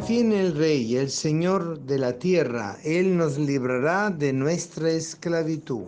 viene el Rey, el Señor de la tierra. Él nos librará de nuestra esclavitud.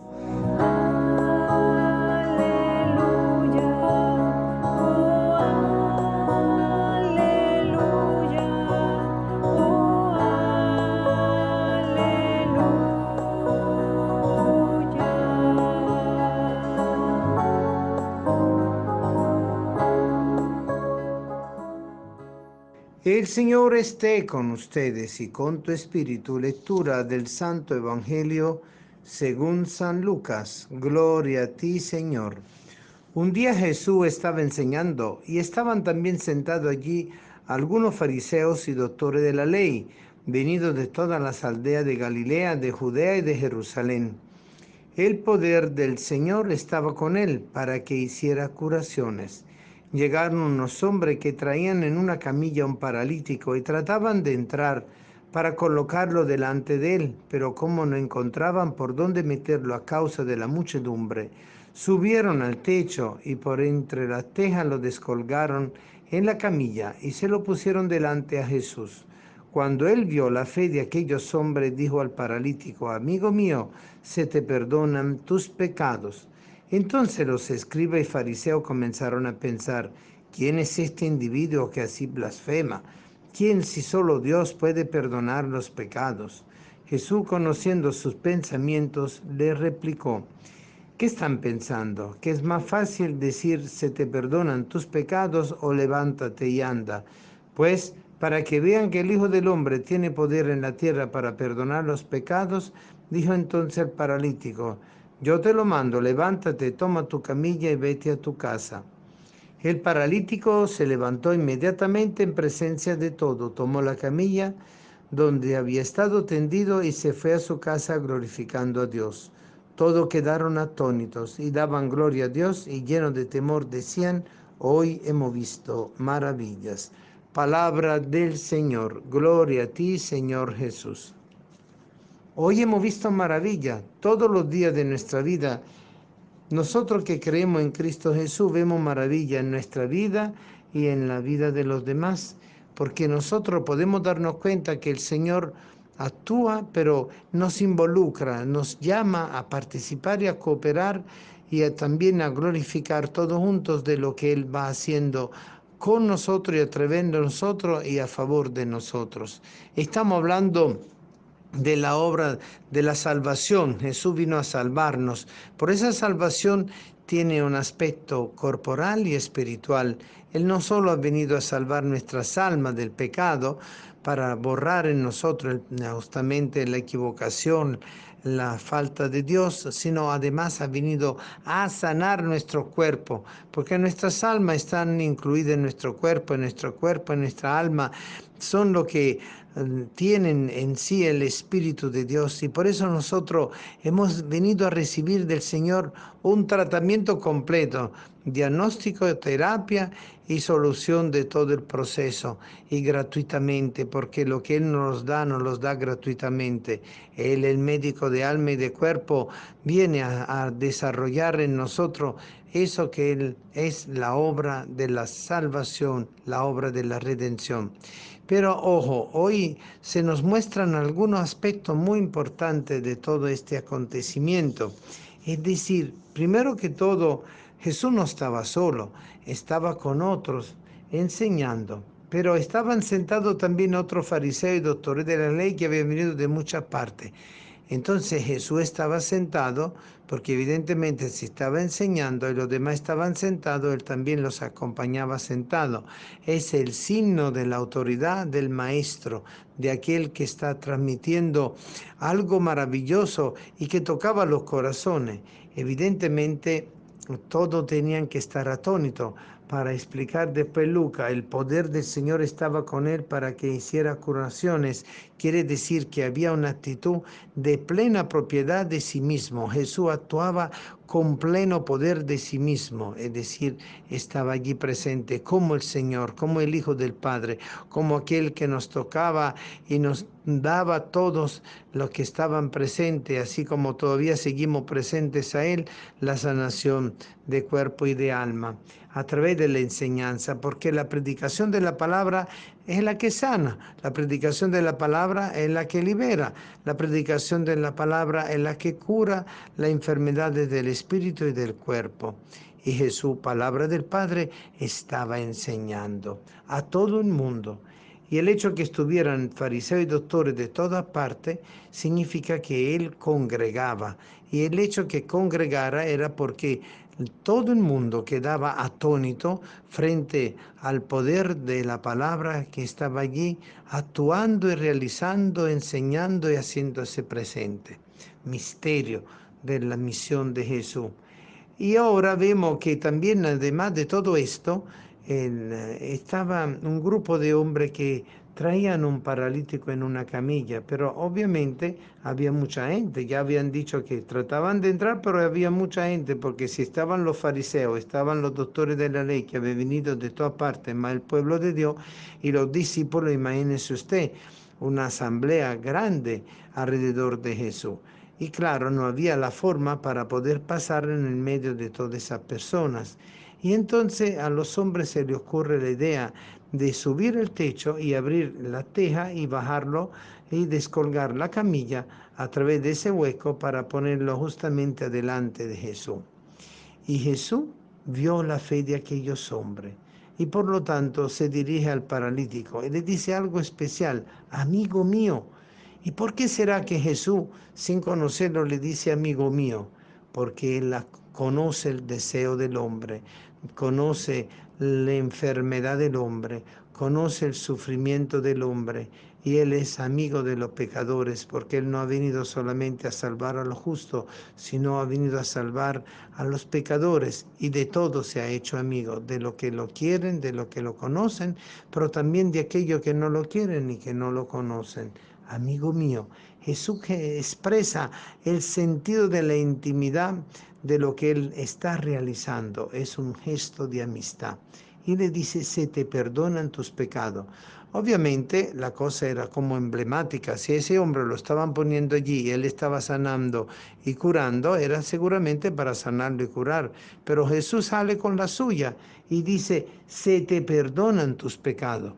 El Señor esté con ustedes y con tu espíritu. Lectura del Santo Evangelio según San Lucas. Gloria a ti, Señor. Un día Jesús estaba enseñando y estaban también sentados allí algunos fariseos y doctores de la ley, venidos de todas las aldeas de Galilea, de Judea y de Jerusalén. El poder del Señor estaba con él para que hiciera curaciones. Llegaron unos hombres que traían en una camilla un paralítico y trataban de entrar para colocarlo delante de él, pero como no encontraban por dónde meterlo a causa de la muchedumbre, subieron al techo y por entre las tejas lo descolgaron en la camilla y se lo pusieron delante a Jesús. Cuando él vio la fe de aquellos hombres, dijo al paralítico: amigo mío, se te perdonan tus pecados. Entonces los escribas y fariseos comenzaron a pensar: ¿quién es este individuo que así blasfema? ¿Quién, si solo Dios puede perdonar los pecados? Jesús, conociendo sus pensamientos, le replicó: ¿qué están pensando? ¿Que es más fácil decir se te perdonan tus pecados o levántate y anda? Pues para que vean que el Hijo del Hombre tiene poder en la tierra para perdonar los pecados, dijo entonces el paralítico: yo te lo mando, levántate, toma tu camilla y vete a tu casa. El paralítico se levantó inmediatamente en presencia de todo, tomó la camilla donde había estado tendido y se fue a su casa glorificando a Dios. Todos quedaron atónitos y daban gloria a Dios y llenos de temor decían: hoy hemos visto maravillas. Palabra del Señor. Gloria a ti, Señor Jesús. Hoy hemos visto maravilla. Todos los días de nuestra vida, nosotros que creemos en Cristo Jesús vemos maravilla en nuestra vida y en la vida de los demás, porque nosotros podemos darnos cuenta que el Señor actúa, pero nos involucra, nos llama a participar y a cooperar también a glorificar todos juntos de lo que Él va haciendo con nosotros y a través de nosotros y a favor de nosotros. Estamos hablando de la obra de la salvación. Jesús vino a salvarnos. Por esa salvación tiene un aspecto corporal y espiritual. Él no solo ha venido a salvar nuestras almas del pecado, para borrar en nosotros justamente la equivocación, la falta de Dios, sino además ha venido a sanar nuestro cuerpo, porque nuestras almas están incluidas en nuestro cuerpo, en nuestra alma, son lo que tienen en sí el Espíritu de Dios, y por eso nosotros hemos venido a recibir del Señor un tratamiento completo, diagnóstico, terapia y solución de todo el proceso, y gratuitamente, porque lo que Él nos los da gratuitamente. Él, el médico de alma y de cuerpo, viene a desarrollar en nosotros eso que Él es, la obra de la salvación, la obra de la redención. Pero ojo, hoy se nos muestran algunos aspectos muy importantes de todo este acontecimiento. Es decir, primero que todo, Jesús no estaba solo, estaba con otros enseñando. Pero estaban sentados también otros fariseos y doctores de la ley que habían venido de muchas partes. Entonces Jesús estaba sentado, porque evidentemente si estaba enseñando y los demás estaban sentados, él también los acompañaba sentado. Es el signo de la autoridad del maestro, de aquel que está transmitiendo algo maravilloso y que tocaba los corazones. Evidentemente todos tenían que estar atónitos. Para explicar después Lucas, el poder del Señor estaba con él para que hiciera curaciones. Quiere decir que había una actitud de plena propiedad de sí mismo. Jesús actuaba con pleno poder de sí mismo, es decir, estaba allí presente como el Señor, como el Hijo del Padre, como aquel que nos tocaba y nos daba a todos los que estaban presentes, así como todavía seguimos presentes a Él, la sanación de cuerpo y de alma, a través de la enseñanza, porque la predicación de la palabra es la que sana, la predicación de la palabra es la que libera, la predicación de la palabra es la que cura las enfermedades del espíritu y del cuerpo. Y Jesús, palabra del Padre, estaba enseñando a todo el mundo. Y el hecho de que estuvieran fariseos y doctores de todas partes significa que él congregaba. Y el hecho de que congregara era porque todo el mundo quedaba atónito frente al poder de la palabra que estaba allí, actuando y realizando, enseñando y haciéndose presente. Misterio de la misión de Jesús. Y ahora vemos que también, además de todo esto, estaba un grupo de hombres que traían un paralítico en una camilla, pero obviamente había mucha gente, ya habían dicho que trataban de entrar, pero había mucha gente, porque si estaban los fariseos, estaban los doctores de la ley que habían venido de todas partes, más el pueblo de Dios y los discípulos, imagínese usted, una asamblea grande alrededor de Jesús. Y claro, no había la forma para poder pasar en el medio de todas esas personas. Y entonces a los hombres se les ocurre la idea de subir el techo y abrir la teja y bajarlo y descolgar la camilla a través de ese hueco para ponerlo justamente adelante de Jesús. Y Jesús vio la fe de aquellos hombres y por lo tanto se dirige al paralítico y le dice algo especial: amigo mío. ¿Y por qué será que Jesús, sin conocerlo, le dice amigo mío? Porque él conoce el deseo del hombre, conoce la enfermedad del hombre, conoce el sufrimiento del hombre, y Él es amigo de los pecadores, porque Él no ha venido solamente a salvar a los justos, sino ha venido a salvar a los pecadores, y de todos se ha hecho amigo, de los que lo quieren, de los que lo conocen, pero también de aquellos que no lo quieren y que no lo conocen. Amigo mío, Jesús que expresa el sentido de la intimidad de lo que Él está realizando, es un gesto de amistad. Y le dice: se te perdonan tus pecados. Obviamente la cosa era como emblemática. Si ese hombre lo estaban poniendo allí y él estaba sanando y curando, era seguramente para sanarlo y curar. Pero Jesús sale con la suya y dice: se te perdonan tus pecados.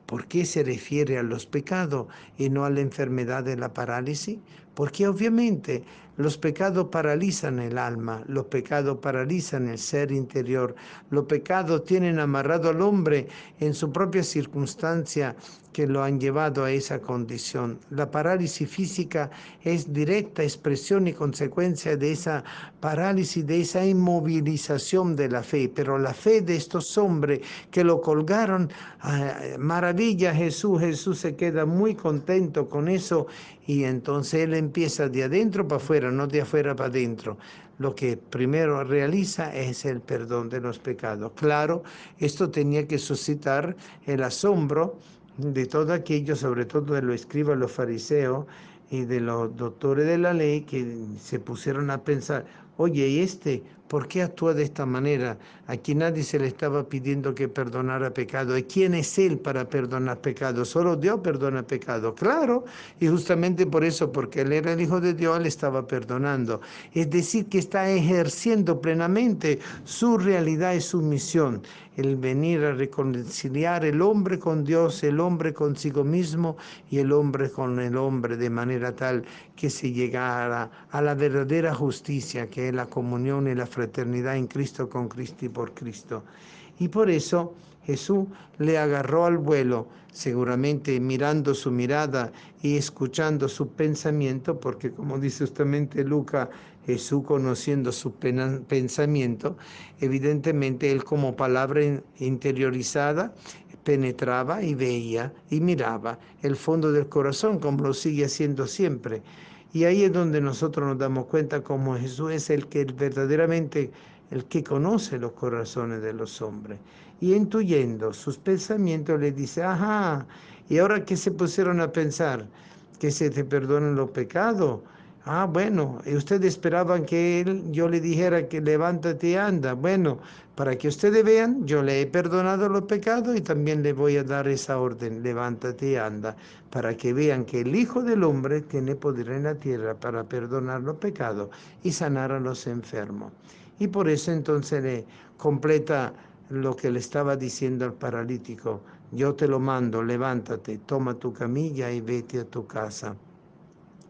¿Por qué se refiere a los pecados y no a la enfermedad de la parálisis? Porque obviamente los pecados paralizan el alma, los pecados paralizan el ser interior, los pecados tienen amarrado al hombre en su propia circunstancia que lo han llevado a esa condición. La parálisis física es directa expresión y consecuencia de esa parálisis, de esa inmovilización de la fe, pero la fe de estos hombres que lo colgaron, maravilla Jesús, Jesús se queda muy contento con eso y entonces él empieza de adentro para afuera, no de afuera para adentro. Lo que primero realiza es el perdón de los pecados. Claro, esto tenía que suscitar el asombro de todo aquello, sobre todo de los escribas, los fariseos y de los doctores de la ley, que se pusieron a pensar: oye, ¿y este por qué actúa de esta manera? Aquí nadie se le estaba pidiendo que perdonara pecado. ¿Y quién es él para perdonar pecado? Solo Dios perdona pecado. Claro, y justamente por eso, porque él era el Hijo de Dios, él estaba perdonando. Es decir, que está ejerciendo plenamente su realidad y su misión, el venir a reconciliar el hombre con Dios, el hombre consigo mismo y el hombre con el hombre, de manera tal que se llegara a la verdadera justicia, que es la comunión y la fraternidad en Cristo, con Cristo y por Cristo. Y por eso Jesús le agarró al vuelo, seguramente mirando su mirada y escuchando su pensamiento, porque como dice justamente Lucas, Jesús conociendo su pensamiento, evidentemente él, como palabra interiorizada, penetraba y veía y miraba el fondo del corazón, como lo sigue haciendo siempre. Y ahí es donde nosotros nos damos cuenta cómo Jesús es el que verdaderamente, el que conoce los corazones de los hombres. Y intuyendo sus pensamientos le dice: ajá, ¿y ahora qué se pusieron a pensar? ¿Que se te perdonan los pecados? Ah, bueno, y ustedes esperaban que yo le dijera que levántate y anda. Bueno, para que ustedes vean, yo le he perdonado los pecados y también le voy a dar esa orden: levántate y anda, para que vean que el Hijo del Hombre tiene poder en la tierra para perdonar los pecados y sanar a los enfermos. Y por eso entonces le completa lo que le estaba diciendo al paralítico: yo te lo mando, levántate, toma tu camilla y vete a tu casa.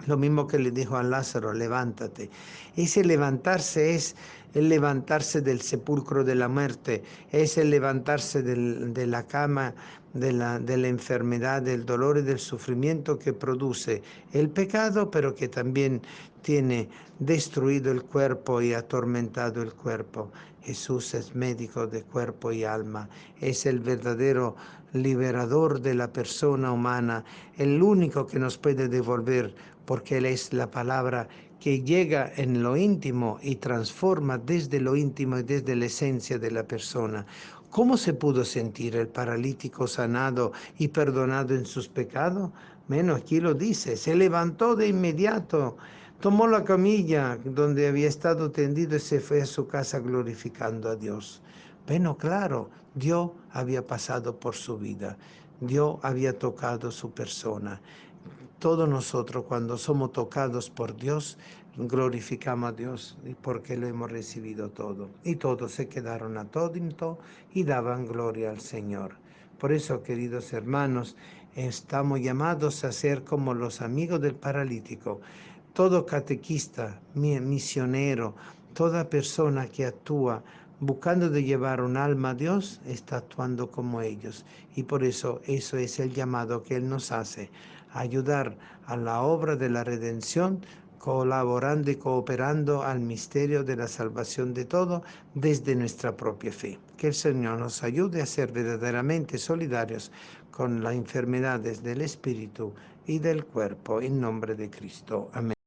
Lo mismo que le dijo a Lázaro: levántate. Ese levantarse es el levantarse del sepulcro de la muerte, es el levantarse de la cama, de la enfermedad, del dolor y del sufrimiento que produce el pecado, pero que también tiene destruido el cuerpo y atormentado el cuerpo. Jesús es médico de cuerpo y alma, es el verdadero liberador de la persona humana, el único que nos puede devolver, porque Él es la palabra que llega en lo íntimo y transforma desde lo íntimo y desde la esencia de la persona. ¿Cómo se pudo sentir el paralítico sanado y perdonado en sus pecados? Bueno, aquí lo dice: se levantó de inmediato, tomó la camilla donde había estado tendido y se fue a su casa glorificando a Dios. Bueno, claro, Dios había pasado por su vida, Dios había tocado su persona. Todos nosotros, cuando somos tocados por Dios, glorificamos a Dios porque lo hemos recibido todo. Y todos se quedaron atónitos y daban gloria al Señor. Por eso, queridos hermanos, estamos llamados a ser como los amigos del paralítico. Todo catequista, misionero, toda persona que actúa buscando de llevar un alma a Dios, está actuando como ellos. Y por eso es el llamado que Él nos hace: ayudar a la obra de la redención, colaborando y cooperando al misterio de la salvación de todo desde nuestra propia fe. Que el Señor nos ayude a ser verdaderamente solidarios con las enfermedades del espíritu y del cuerpo, en nombre de Cristo. Amén.